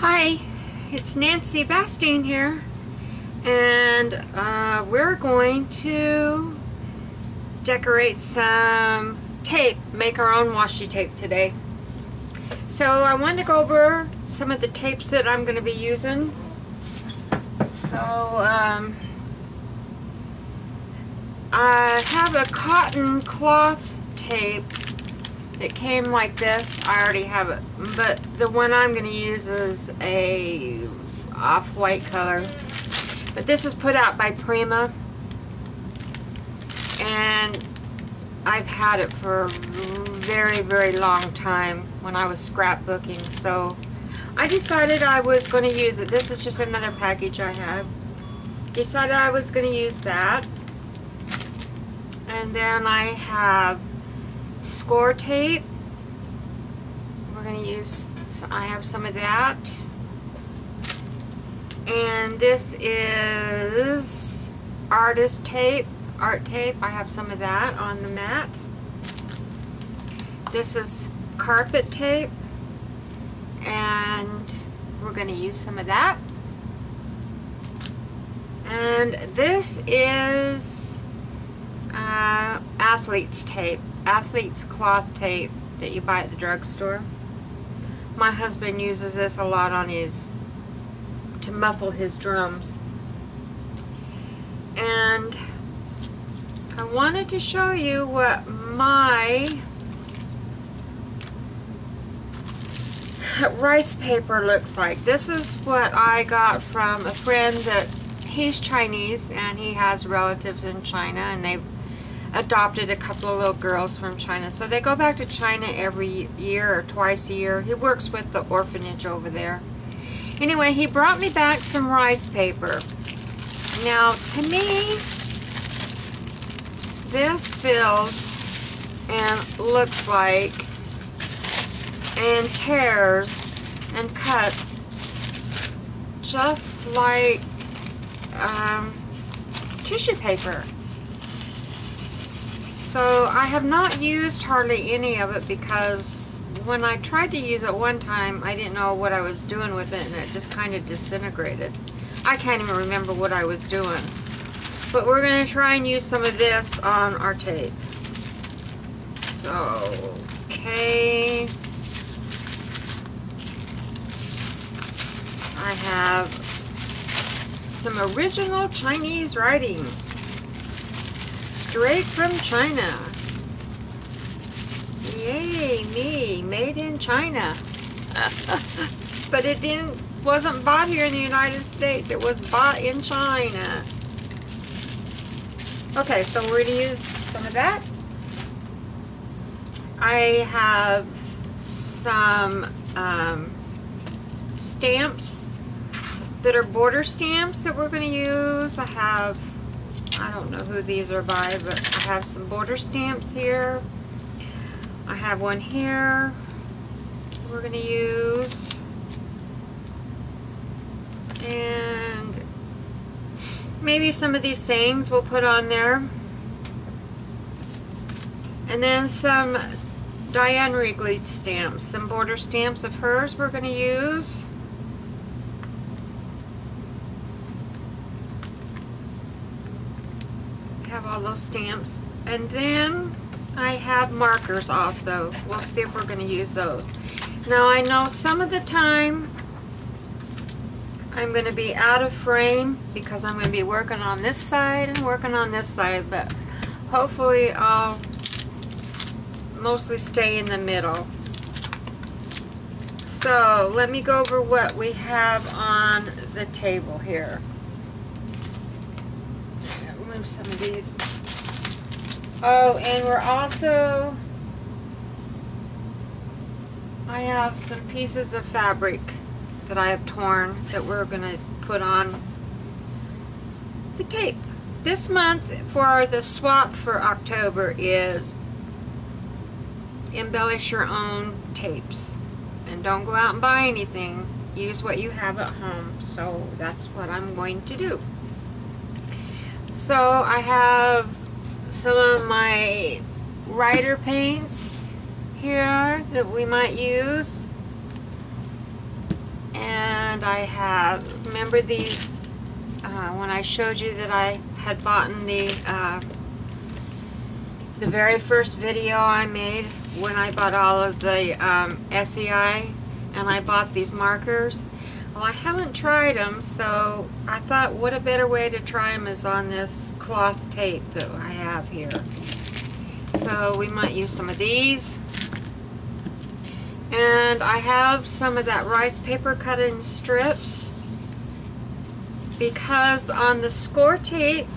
Hi, it's Nancy Bastine here, and we're going to decorate some tape, make our own washi tape today. So I wanted to go over some of the tapes that I'm going to be using. So I have a cotton cloth tape. It came like this. I already have it, but the one I'm going to use is a off-white color. But this is put out by Prima, and I've had it for a very, very long time when I was scrapbooking. So I decided I was going to use it. This is just another package I have. Decided I was going to use that. And then I have score tape. We're going to use, I have some of that. And this is artist tape, art tape. I have some of that on the mat. This is carpet tape, and we're going to use some of that. And this is athlete's tape. Athlete's cloth tape that you buy at the drugstore. My husband uses this a lot on to muffle his drums. And I wanted to show you what my rice paper looks like. This is what I got from a friend that he's Chinese and he has relatives in China, and they've adopted a couple of little girls from China. So they go back to China every year or twice a year. He works with the orphanage over there. Anyway, he brought me back some rice paper. Now, to me, this feels and looks like and tears and cuts just like tissue paper. So I have not used hardly any of it because when I tried to use it one time, I didn't know what I was doing with it, and it just kind of disintegrated. I can't even remember what I was doing. But we're going to try and use some of this on our tape. So, okay. I have some original Chinese writing. Straight from China. Yay, me, made in China. But it wasn't bought here in the United States. It was bought in China. Okay, so we're going to use some of that. I have some stamps that are border stamps that we're going to use. I don't know who these are by, but I have some border stamps here. I have one here we're going to use. And maybe some of these sayings we'll put on there. And then some Diane Wrigley stamps, some border stamps of hers we're going to use. Have all those stamps. And then I have markers also. We'll see if we're going to use those. Now I know some of the time I'm going to be out of frame because I'm going to be working on this side and working on this side, but hopefully I'll mostly stay in the middle. So let me go over what we have on the table here. Move some of these. Oh, and we're also, I have some pieces of fabric that I have torn that we're going to put on the tape. This month for the swap for October is embellish your own tapes. And don't go out and buy anything. Use what you have at home. So that's what I'm going to do. So I have some of my writer paints here that we might use. And I have, remember these, when I showed you that I had bought the very first video I made when I bought all of the SEI, and I bought these markers. Well, I haven't tried them, so I thought what a better way to try them is on this cloth tape that I have here. So we might use some of these. And I have some of that rice paper cut in strips, because on the score tape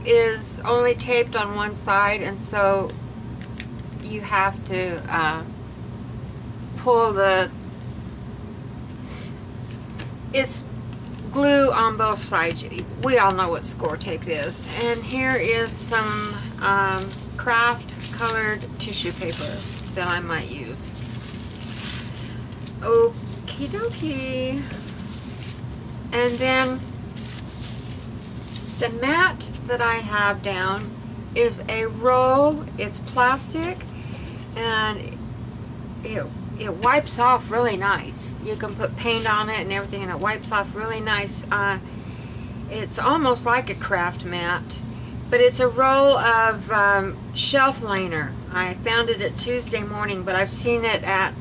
is only taped on one side, and so you have to pull it's glue on both sides. We all know what score tape is. And here is some craft colored tissue paper that I might use. Okie dokie. And then the mat that I have down is a roll. It's plastic, and it wipes off really nice. You can put paint on it and everything, and it wipes off really nice. It's almost like a craft mat, but it's a roll of shelf liner. I found it at Tuesday Morning, but I've seen it at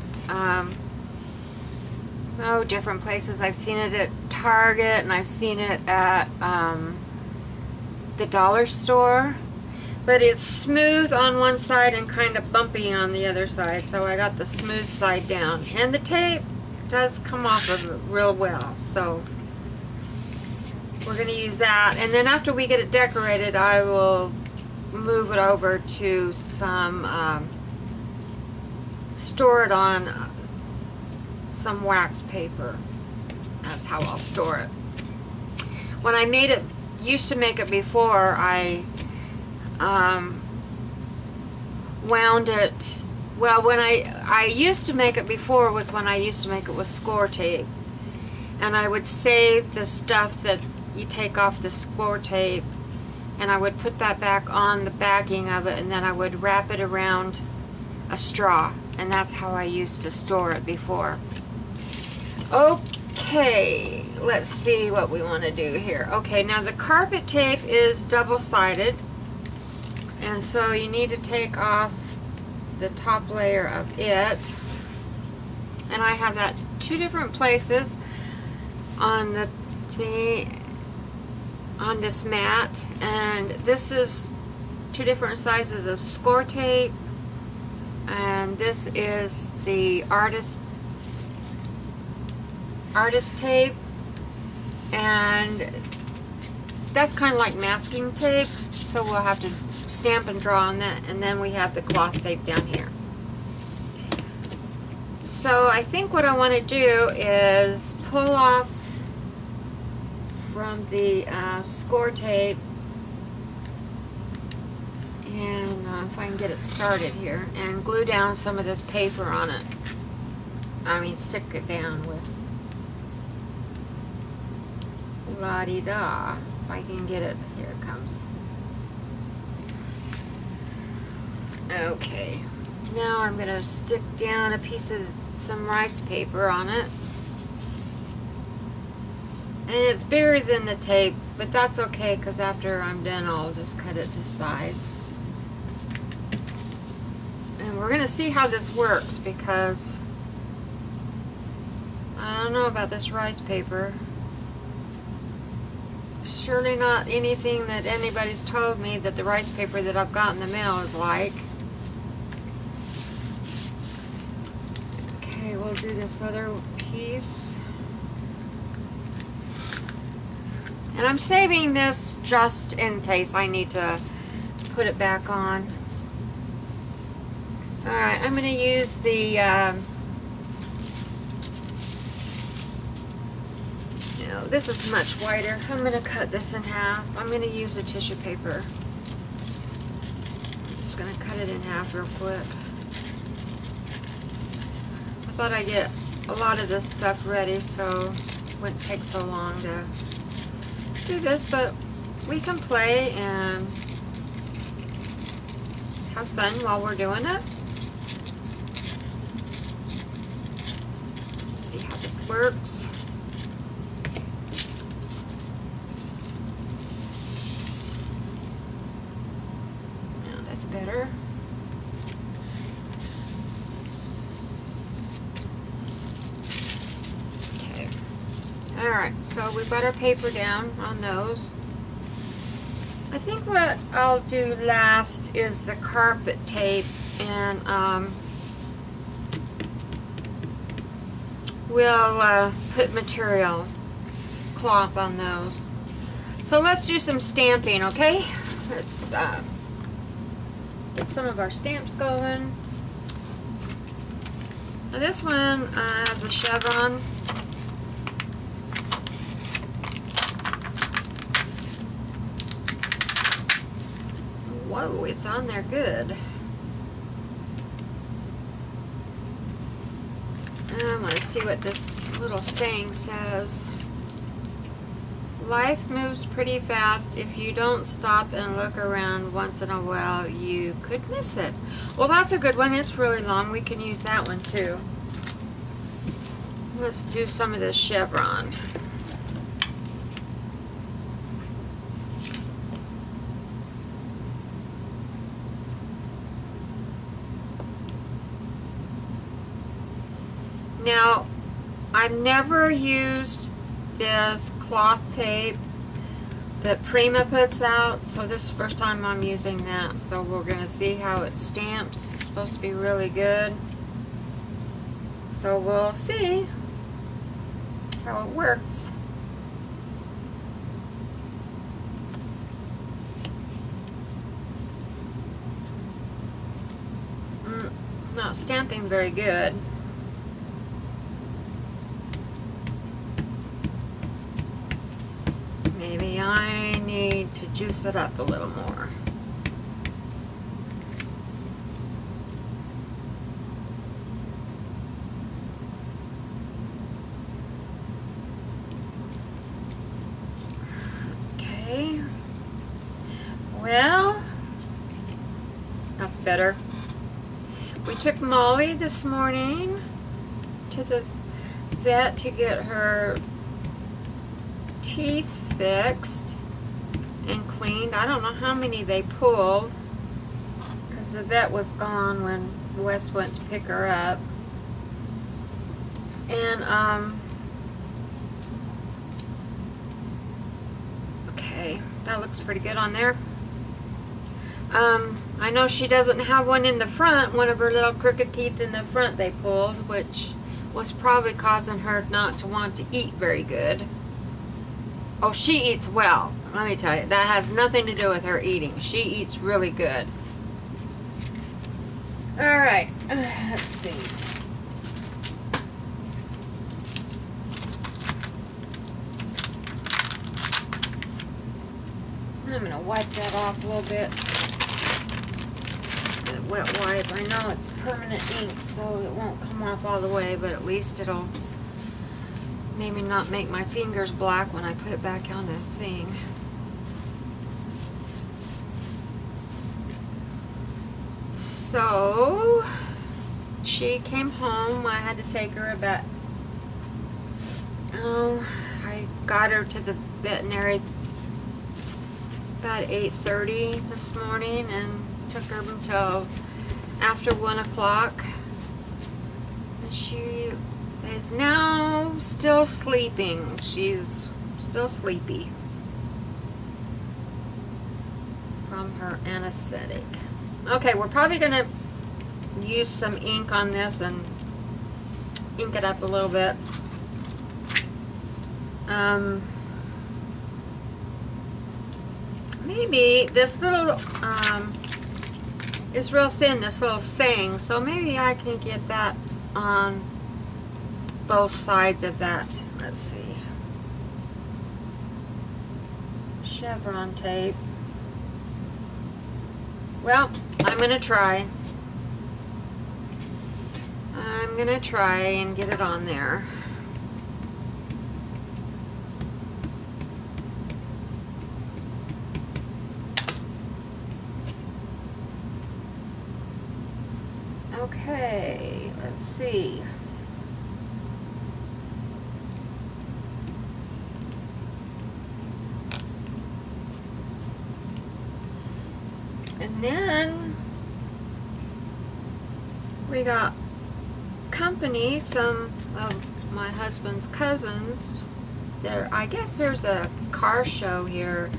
different places. I've seen it at Target, and I've seen it at the dollar store. But it's smooth on one side and kind of bumpy on the other side, so I got the smooth side down. And the tape does come off of it real well, so we're going to use that. And then after we get it decorated, I will move it over to some, store it on some wax paper. That's how I'll store it. When I used to make it before, I wound it, well, when I used to make it before was when I used to make it with score tape, and I would save the stuff that you take off the score tape, and I would put that back on the backing of it, and then I would wrap it around a straw, and that's how I used to store it before. Okay, let's see what we want to do here. Okay, now the carpet tape is double-sided, and so you need to take off the top layer of it. And I have that two different places on on this mat, and this is two different sizes of score tape, and this is the artist tape, and that's kind of like masking tape, so we'll have to stamp and draw on that. And then we have the cloth tape down here. So I think what I want to do is pull off from the score tape, and if I can get it started here, and glue down some of this paper on it. I mean, stick it down with la-di-da. If I can get it, here it comes. Okay, now I'm going to stick down a piece of some rice paper on it. And it's bigger than the tape, but that's okay, because after I'm done I'll just cut it to size. And we're going to see how this works, because I don't know about this rice paper. Surely not anything that anybody's told me that the rice paper that I've got in the mail is like. Okay, we'll do this other piece. And I'm saving this just in case I need to put it back on. Alright, I'm going to use the this is much wider. I'm going to cut this in half. I'm going to use the tissue paper. I'm just going to cut it in half real quick. I thought I'd get a lot of this stuff ready so it wouldn't take so long to do this, but we can play and have fun while we're doing it. Let's see how works. Now that's better. Okay. Alright, so we've got our paper down on those. I think what I'll do last is the carpet tape, and we'll put material cloth on those. So let's do some stamping, okay? Let's get some of our stamps going. Now this one has a chevron. Whoa, it's on there good. I want to see what this little saying says. Life moves pretty fast. If you don't stop and look around once in a while, you could miss it. Well, that's a good one. It's really long. We can use that one too. Let's do some of this chevron. Now, I've never used this cloth tape that Prima puts out, so this is the first time I'm using that. So we're going to see how it stamps. It's supposed to be really good. So we'll see how it works. Not stamping very good. Maybe I need to juice it up a little more. Okay. Well, that's better. We took Molly this morning to the vet to get her teeth fixed and cleaned. I don't know how many they pulled because the vet was gone when Wes went to pick her up. And okay, that looks pretty good on there. I know she doesn't have one in the front. One of her little crooked teeth in the front they pulled, which was probably causing her not to want to eat very good. Oh, she eats well. Let me tell you, that has nothing to do with her eating. She eats really good. All right, let's see. I'm gonna wipe that off a little bit. The wet wipe. I know it's permanent ink, so it won't come off all the way, but at least it'll maybe not make my fingers black when I put it back on the thing. So she came home. I had to take her about, I got her to the veterinary about 8:30 this morning and took her until after 1 o'clock. And she is now still sleeping. She's still sleepy from her anesthetic. Okay, we're probably going to use some ink on this and ink it up a little bit. Maybe this little is real thin, this little saying, so maybe I can get that on both sides of that. Let's see. Chevron tape. Well, I'm going to try. I'm going to try and get it on there. Okay, let's see. And then we got company, some of my husband's cousins. I guess there's a car show here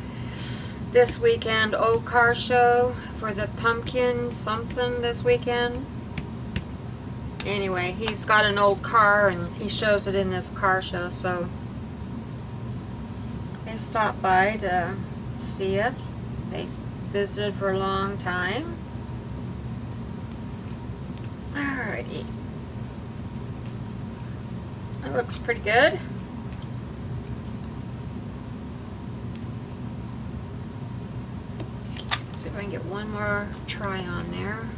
this weekend, old car show for the pumpkin something this weekend. Anyway, he's got an old car and he shows it in this car show, so they stopped by to see us. They visited for a long time. Alrighty. That looks pretty good. See if I can get one more try on there.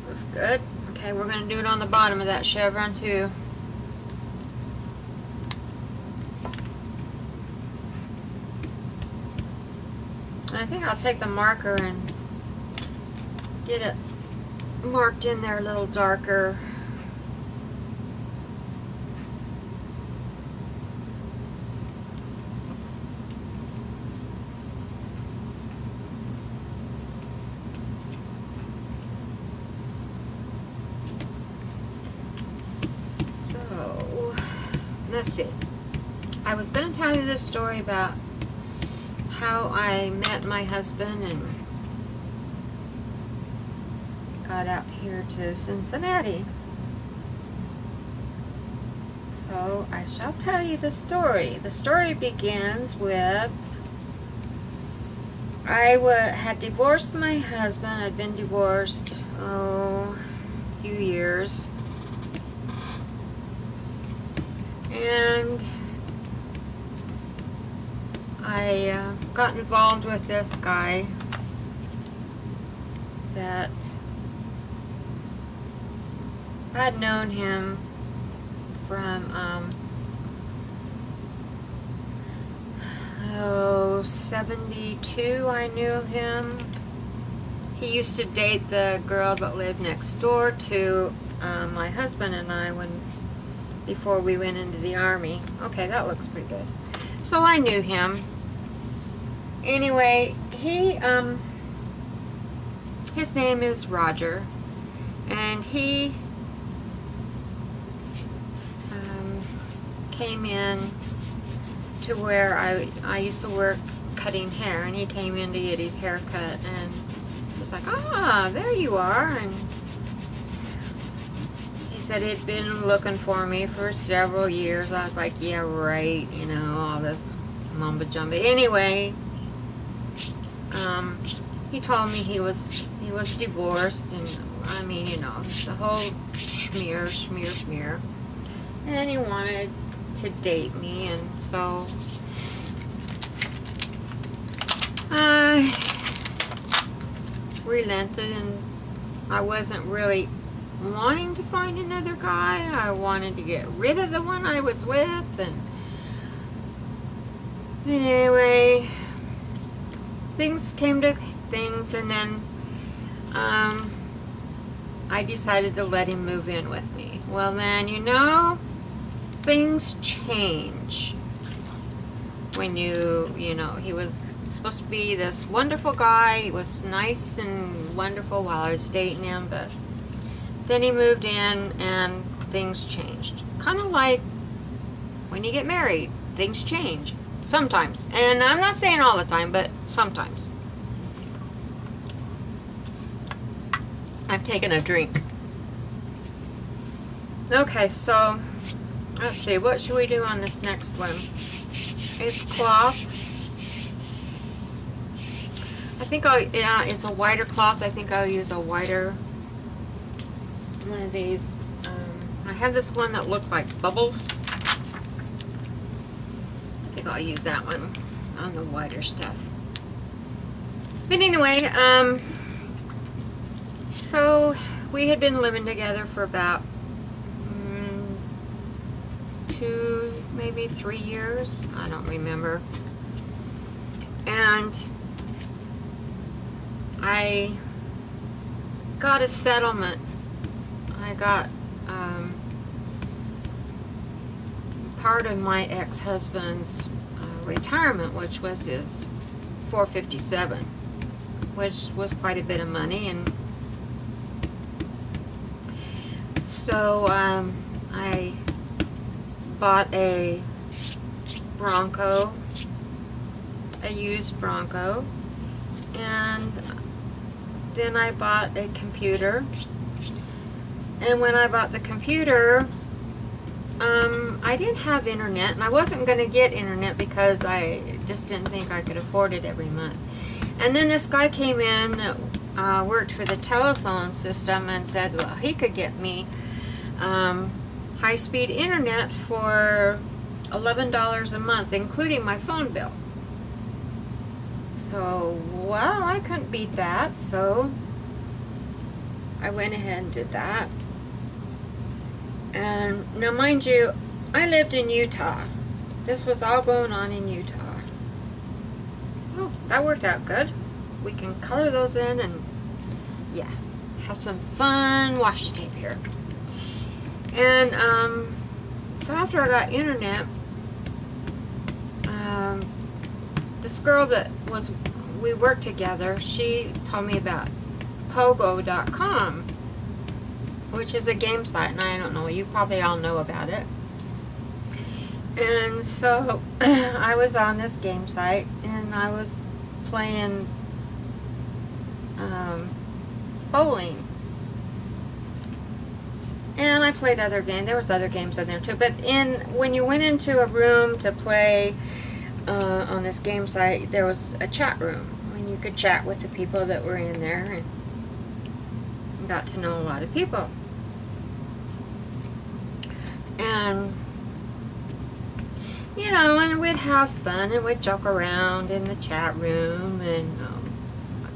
Looks good. Okay, we're going to do it on the bottom of that chevron too. I think I'll take the marker and get it marked in there a little darker. So, let's see. I was going to tell you this story about how I met my husband and got out here to Cincinnati. So I shall tell you the story. The story begins with I had divorced my husband. I'd been divorced, a few years. And I got involved with this guy that I'd known him from 72. I knew him. He used to date the girl that lived next door to my husband and I before we went into the army. Okay, that looks pretty good. So I knew him. Anyway, his name is Roger, and he came in to where I used to work cutting hair, and he came in to get his hair cut, and was like, ah, there you are. And he said he'd been looking for me for several years. I was like, yeah, right, you know, all this mumbo jumbo. Anyway, he told me he was divorced, and I mean, you know, the whole schmear, and he wanted to date me, and so I relented, and I wasn't really wanting to find another guy. I wanted to get rid of the one I was with, and anyway, things came to things, and then I decided to let him move in with me. Well, then, you know, things change when you know, he was supposed to be this wonderful guy. He was nice and wonderful while I was dating him, but then he moved in and things changed. Kind of like when you get married, things change sometimes. And I'm not saying all the time, but sometimes. I've taken a drink. Okay, so let's see, what should we do on this next one? It's cloth. I think it's a whiter cloth. I think I'll use a whiter one of these. I have this one that looks like bubbles. I think I'll use that one on the whiter stuff. But anyway, so we had been living together for about 2, maybe 3 years. I don't remember. And I got a settlement. I got part of my ex-husband's retirement, which was his 457, which was quite a bit of money, and so I bought a Bronco, a used Bronco, and then I bought a computer. And when I bought the computer, I didn't have internet, and I wasn't going to get internet because I just didn't think I could afford it every month. And then this guy came in that worked for the telephone system and said, well, he could get me high-speed internet for $11 a month, including my phone bill. So, well, I couldn't beat that, so I went ahead and did that. And now, mind you, I lived in Utah. This was all going on in Utah. Oh, that worked out good. We can color those in and, yeah, have some fun washi tape here. And so after I got internet, this girl that we worked together, she told me about Pogo.com, which is a game site, and I don't know, you probably all know about it. And so I was on this game site, and I was playing bowling. And I played other games. There was other games in there too. But when you went into a room to play on this game site, there was a chat room, and you could chat with the people that were in there, and got to know a lot of people. And you know, and we'd have fun, and we'd joke around in the chat room and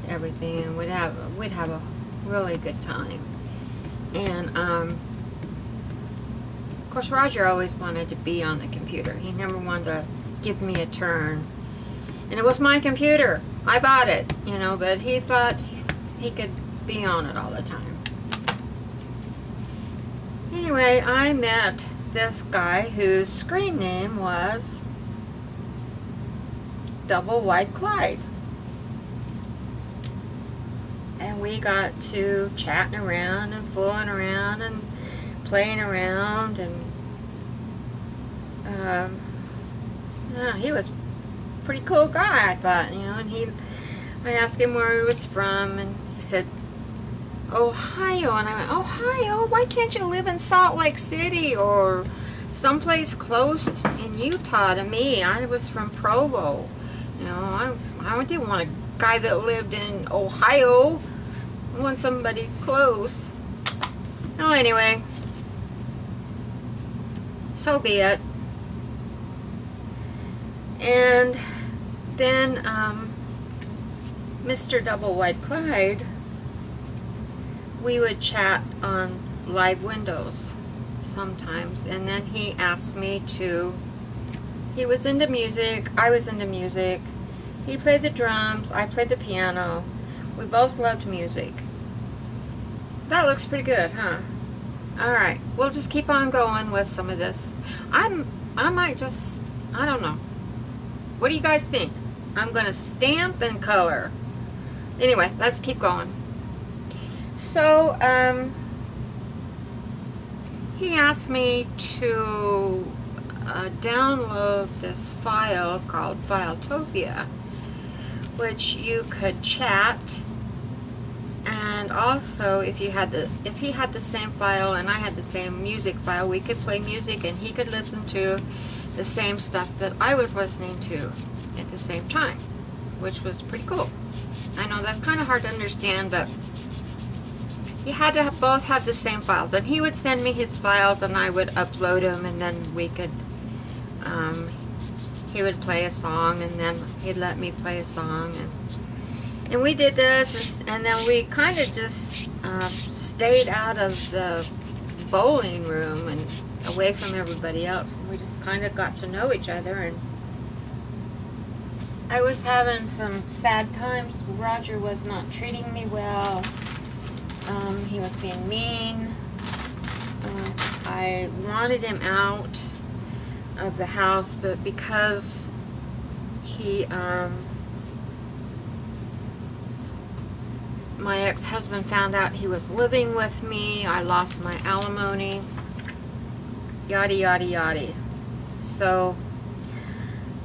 everything, and we'd have a really good time. And of course, Roger always wanted to be on the computer. He never wanted to give me a turn, and it was my computer. I bought it, you know, but he thought he could be on it all the time. Anyway, I met this guy whose screen name was Double Wide Clyde. And we got to chatting around and fooling around and playing around, and he was a pretty cool guy, I thought, you know. And I asked him where he was from, and he said Ohio, and I went, Ohio? Why can't you live in Salt Lake City or someplace close in Utah to me? I was from Provo. You know, I didn't want a guy that lived in Ohio. I want somebody close. Oh, anyway, so be it. And then Mr. Double Wide Clyde, we would chat on live windows sometimes, and then he asked me to, he was into music, I was into music, he played the drums, I played the piano, we both loved music. That looks pretty good, huh? Alright, we'll just keep on going with some of this. I might just, I don't know. What do you guys think? I'm gonna stamp and color. Anyway, let's keep going. So, he asked me to download this file called Filetopia, which you could chat, and also if he had the same file and I had the same music file, we could play music and he could listen to the same stuff that I was listening to at the same time, which was pretty cool. I know that's kind of hard to understand, but you had to both have the same files, and he would send me his files and I would upload them, and then we could he would play a song, and then he'd let me play a song, and we did this, and then we kind of just stayed out of the bowling room and away from everybody else, and we just kind of got to know each other, and I was having some sad times. Roger was not treating me well. He was being mean. I wanted him out of the house, but because he, my ex-husband found out he was living with me, I lost my alimony, yada yada yada. So,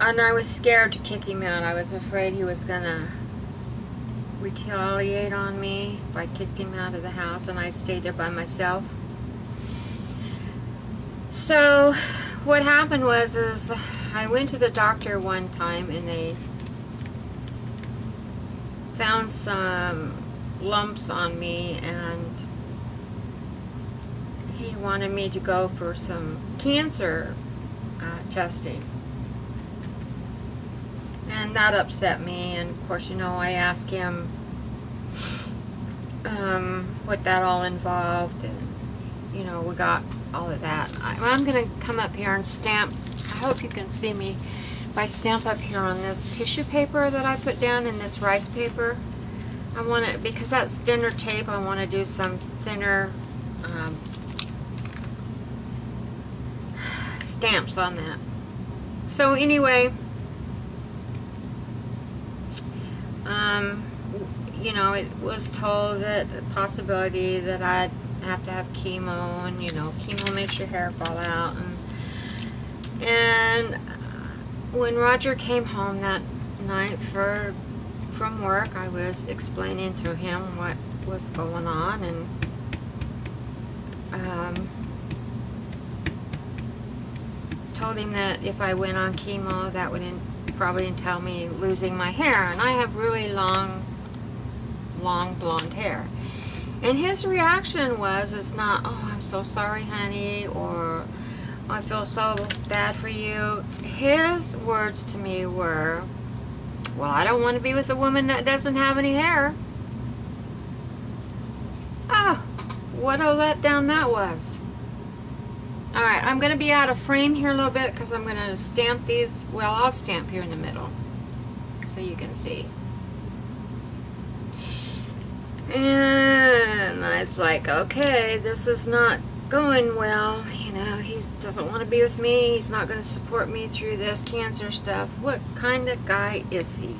and I was scared to kick him out. I was afraid he was gonna retaliate on me if I kicked him out of the house, and I stayed there by myself. So what happened was I went to the doctor one time, and they found some lumps on me, and he wanted me to go for some cancer testing. And that upset me, and of course, you know, I asked him what that all involved, and you know, we got all of that. I'm going to come up here and stamp. I hope you can see me. If I stamp up here on this tissue paper that I put down in this rice paper, I want to, because that's thinner tape, I want to do some thinner stamps on that. So anyway, you know, it was told that the possibility that I'd have to have chemo, and you know, chemo makes your hair fall out, and when Roger came home that night from work, I was explaining to him what was going on, and told him that if I went on chemo, that would probably entail me losing my hair, and I have really long blonde hair. And his reaction is not, oh, I'm so sorry, honey, or I feel so bad for you. His words to me were, well, I don't want to be with a woman that doesn't have any hair. Ah, what a letdown that was. Alright, I'm going to be out of frame here a little bit because I'm going to stamp these. Well, I'll stamp here in the middle so you can see. And I was like, okay, this is not going well. You know, he doesn't want to be with me. He's not going to support me through this cancer stuff. What kind of guy is he?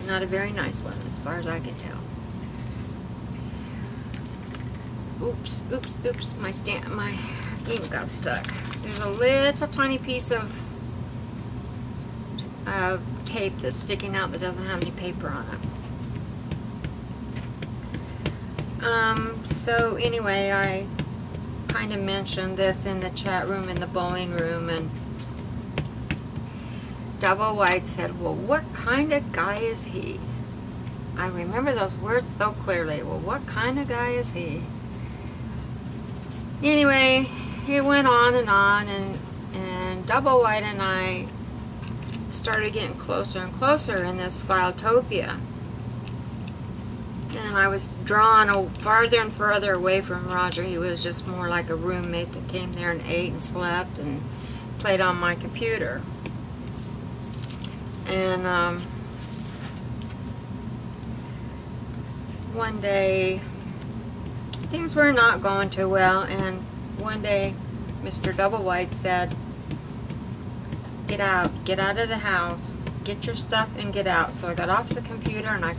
Not a very nice one, as far as I can tell. Oops, oops, oops. My ink got stuck. There's a little tiny piece of tape that's sticking out that doesn't have any paper on it. So anyway, I kind of mentioned this in the chat room, in the bowling room, and Double White said, well, what kind of guy is he? I remember those words so clearly. Well, what kind of guy is he? Anyway, it went on, and Double White and I started getting closer and closer in this Filetopia. And I was drawn farther and farther away from Roger. He was just more like a roommate that came there and ate and slept and played on my computer. And one day, things were not going too well, and one day Mr. Double White said, get out of the house, get your stuff and get out. So I got off the computer and I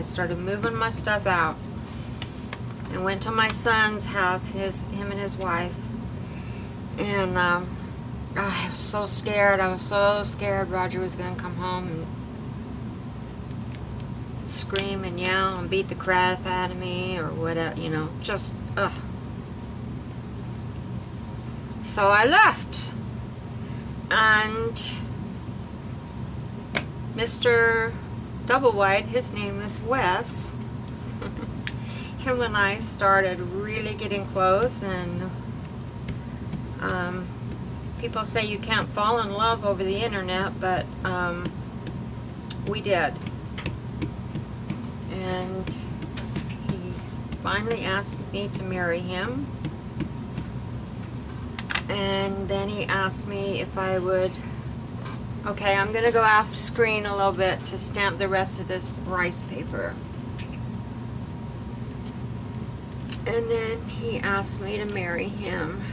started moving my stuff out and went to my son's house, him and his wife, and I was so scared. Roger was going to come home and scream and yell and beat the crap out of me or whatever, you know, just ugh. So I left, and Mr. Double White, his name is Wes, him and I started really getting close, and people say you can't fall in love over the internet, but we did. And he finally asked me to marry him, and then he asked me if I would Okay, I'm gonna go off screen a little bit to stamp the rest of this rice paper. And then he asked me to marry him.